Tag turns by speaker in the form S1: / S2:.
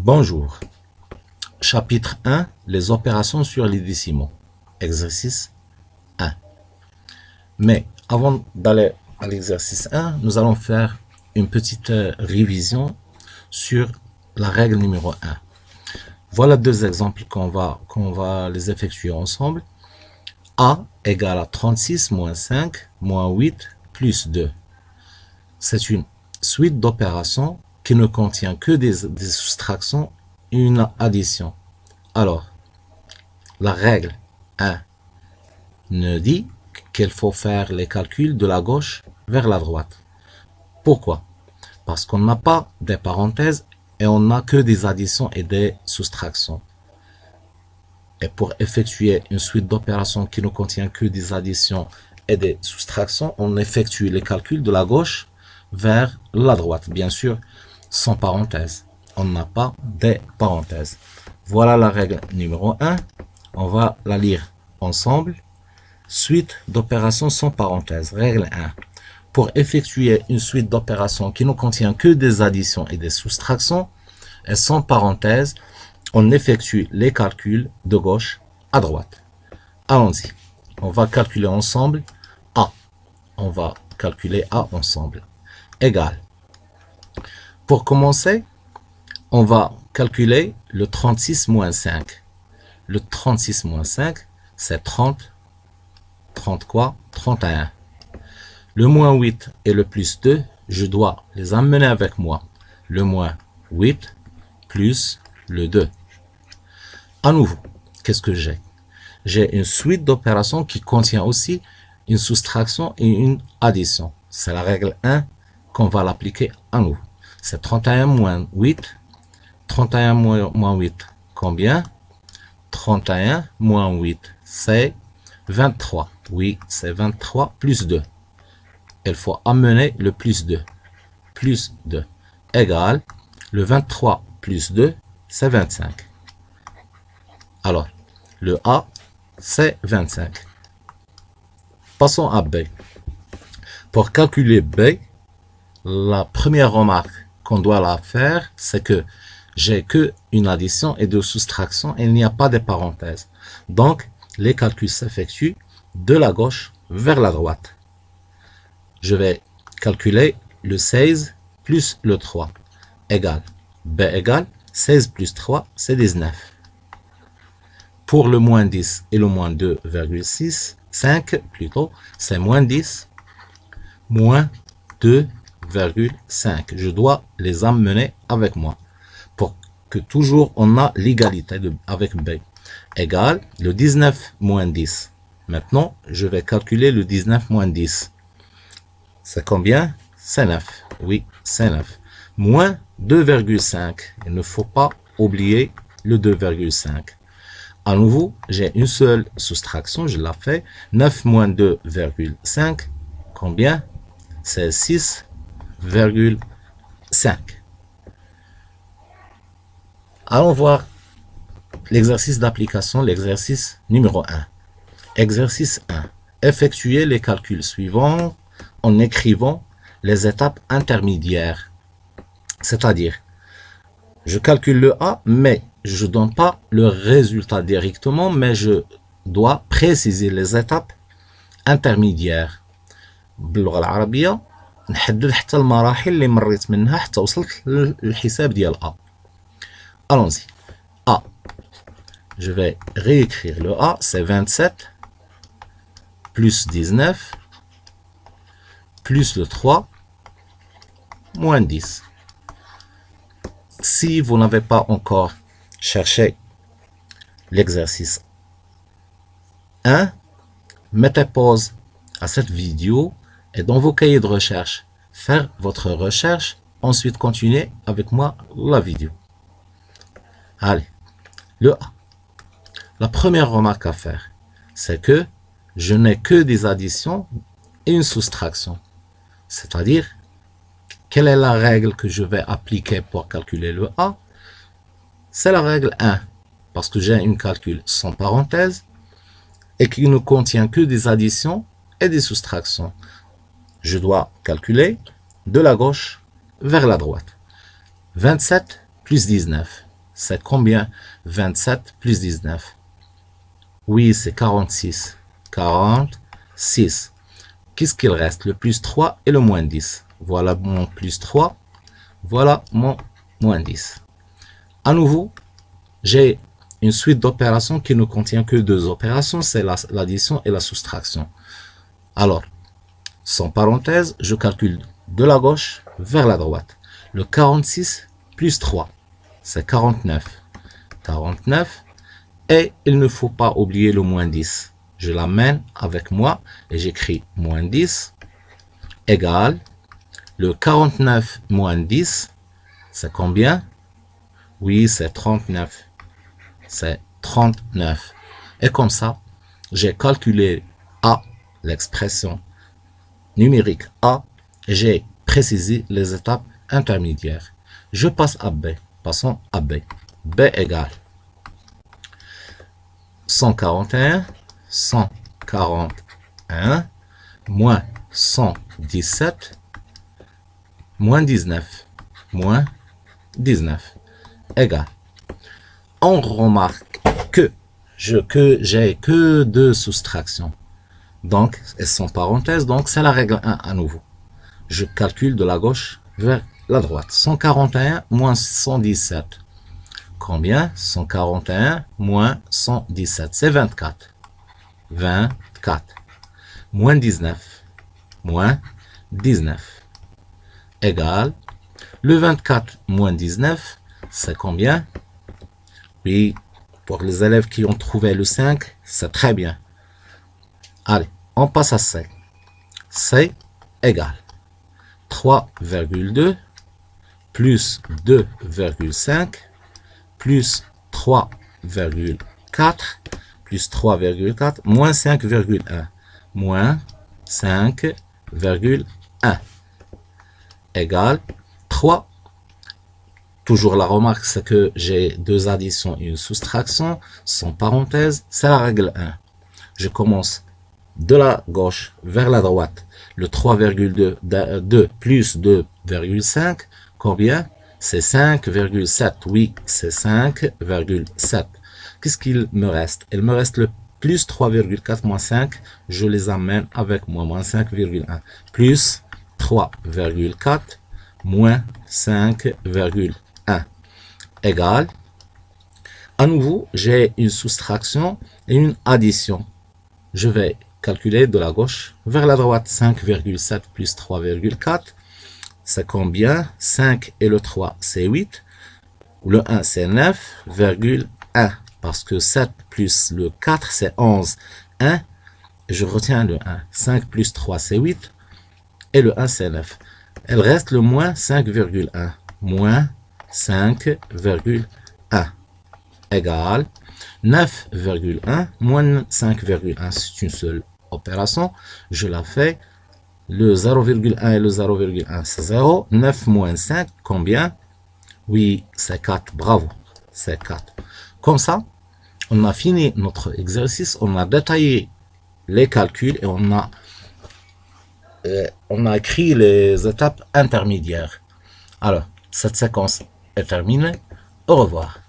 S1: Bonjour. Chapitre 1, les opérations sur les décimaux. Exercice 1. Mais avant d'aller à l'exercice 1, nous allons faire une petite révision sur la règle numéro 1. Voilà deux exemples qu'on va les effectuer ensemble. A égale à 36 moins 5 moins 8 plus 2. C'est une suite d'opérations qui ne contient que des soustractions et une addition. Alors, la règle 1 ne dit qu'il faut faire les calculs de la gauche vers la droite. Pourquoi? Parce qu'on n'a pas des parenthèses et on n'a que des additions et des soustractions. Et pour effectuer une suite d'opérations qui ne contient que des additions et des soustractions, on effectue les calculs de la gauche vers la droite. Bien sûr, sans parenthèse. On n'a pas des parenthèses. Voilà la règle numéro 1. On va la lire ensemble. Suite d'opérations sans parenthèse. Règle 1. Pour effectuer une suite d'opérations qui ne contient que des additions et des soustractions, et sans parenthèse, on effectue les calculs de gauche à droite. Allons-y. On va calculer ensemble A. On va calculer A ensemble. Égal. Pour commencer, on va calculer le 36 moins 5. Le 36 moins 5, c'est 30. 30 quoi? 31. Le moins 8 et le plus 2, je dois les amener avec moi. Le moins 8 plus le 2. À nouveau, qu'est-ce que j'ai? J'ai une suite d'opérations qui contient aussi une soustraction et une addition. C'est la règle 1 qu'on va l'appliquer à nouveau. C'est 31 moins 8. 31 moins 8, combien? 31 moins 8, c'est 23. Oui, c'est 23 plus 2. Il faut amener le plus 2. Plus 2 égale le 23 plus 2, c'est 25. Alors, le A, c'est 25. Passons à B. Pour calculer B, la première remarque qu'on doit la faire, c'est que j'ai que une addition et deux soustractions et il n'y a pas de parenthèses. Donc, les calculs s'effectuent de la gauche vers la droite. Je vais calculer le 16 plus le 3 égale B égale 16 plus 3, c'est 19. Pour le moins 10 et le moins 2,6, 5 plutôt, c'est moins 10, moins 2,5. Je dois les amener avec moi pour que toujours on a l'égalité avec B. Égale le 19 moins 10. Maintenant, je vais calculer le 19 moins 10. C'est combien? C'est 9. Oui, c'est 9. Moins 2,5. Il ne faut pas oublier le 2,5. À nouveau, j'ai une seule soustraction, je la fais. 9 moins 2,5. Combien? C'est 6,5. Allons voir l'exercice d'application, l'exercice numéro 1. Exercice 1. Effectuer les calculs suivants en écrivant les étapes intermédiaires. C'est-à-dire, je calcule le A, mais je ne donne pas le résultat directement, mais je dois préciser les étapes intermédiaires. باللغة العربية نحدد حتى المراحل اللي مريت منها حتى وصلت للحساب ديال A. Allons-y. A. Je vais réécrire le A, c'est 27 plus 19 plus le 3 moins 10. Si vous n'avez pas encore cherché l'exercice 1, mettez pause à cette vidéo et dans vos cahiers de recherche, faire votre recherche, ensuite continuez avec moi la vidéo. Allez, le A. La première remarque à faire, c'est que je n'ai que des additions et une soustraction. C'est-à-dire, quelle est la règle que je vais appliquer pour calculer le A? C'est la règle 1, parce que j'ai un calcul sans parenthèse et qui ne contient que des additions et des soustractions. Je dois calculer de la gauche vers la droite. 27 plus 19. c'est combien? 27 plus 19. Oui, c'est 46. 46. Qu'est-ce qu'il reste? Le plus 3 et le moins 10. Voilà mon plus 3. Voilà mon moins 10. À nouveau, j'ai une suite d'opérations qui ne contient que deux opérations, c'est l'addition et la soustraction. Alors, sans parenthèse, je calcule de la gauche vers la droite. Le 46 plus 3, c'est 49. 49. Et il ne faut pas oublier le moins 10. Je l'amène avec moi et j'écris moins 10 égale le 49 moins 10, c'est combien? Oui, c'est 39. C'est 39. Et comme ça, j'ai calculé A, l'expression numérique A, et j'ai précisé les étapes intermédiaires. Je passe à B. Passons à B. B égale 141 moins 117 moins 19 égale. On remarque que j'ai que deux soustractions. Donc, elles sont parenthèses, donc c'est la règle 1 à nouveau. Je calcule de la gauche vers la droite. 141 moins 117. Combien? 141 moins 117. C'est 24. 24. Moins 19. Moins 19. Égale. Le 24 moins 19, c'est combien? Oui, pour les élèves qui ont trouvé le 5, c'est très bien. Allez, on passe à C. C égale 3,2 plus 2,5 plus 3,4 plus 3,4 moins 5,1 moins 5,1 égale 3. Toujours la remarque, c'est que j'ai deux additions et une soustraction. Sans parenthèse, c'est la règle 1. Je commence de la gauche vers la droite. Le 3,2 plus 2,5, combien? C'est 5,7. Oui, c'est 5,7. Qu'est-ce qu'il me reste? Il me reste le plus 3,4 moins 5. Je les amène avec moi, moins 5,1. Plus 3,4 moins 5,1 égale. À nouveau, j'ai une soustraction et une addition. Je vais calculer de la gauche vers la droite. 5,7 plus 3,4, c'est combien? 5 et le 3, c'est 8. Le 1, c'est 9,1. Parce que 7 plus le 4, c'est 11. 1, je retiens le 1. 5 plus 3, c'est 8. Et le 1, c'est 9. Il reste le moins 5,1. Moins 5,1 égale 9,1 moins 5,1. C'est une seule opération. Je la fais. Le 0,1 et le 0,1, c'est 0. 9 moins 5, combien? Oui, c'est 4. Bravo. C'est 4. Comme ça, on a fini notre exercice. On a détaillé les calculs et on a écrit les étapes intermédiaires. Alors, cette séquence est terminée. Au revoir.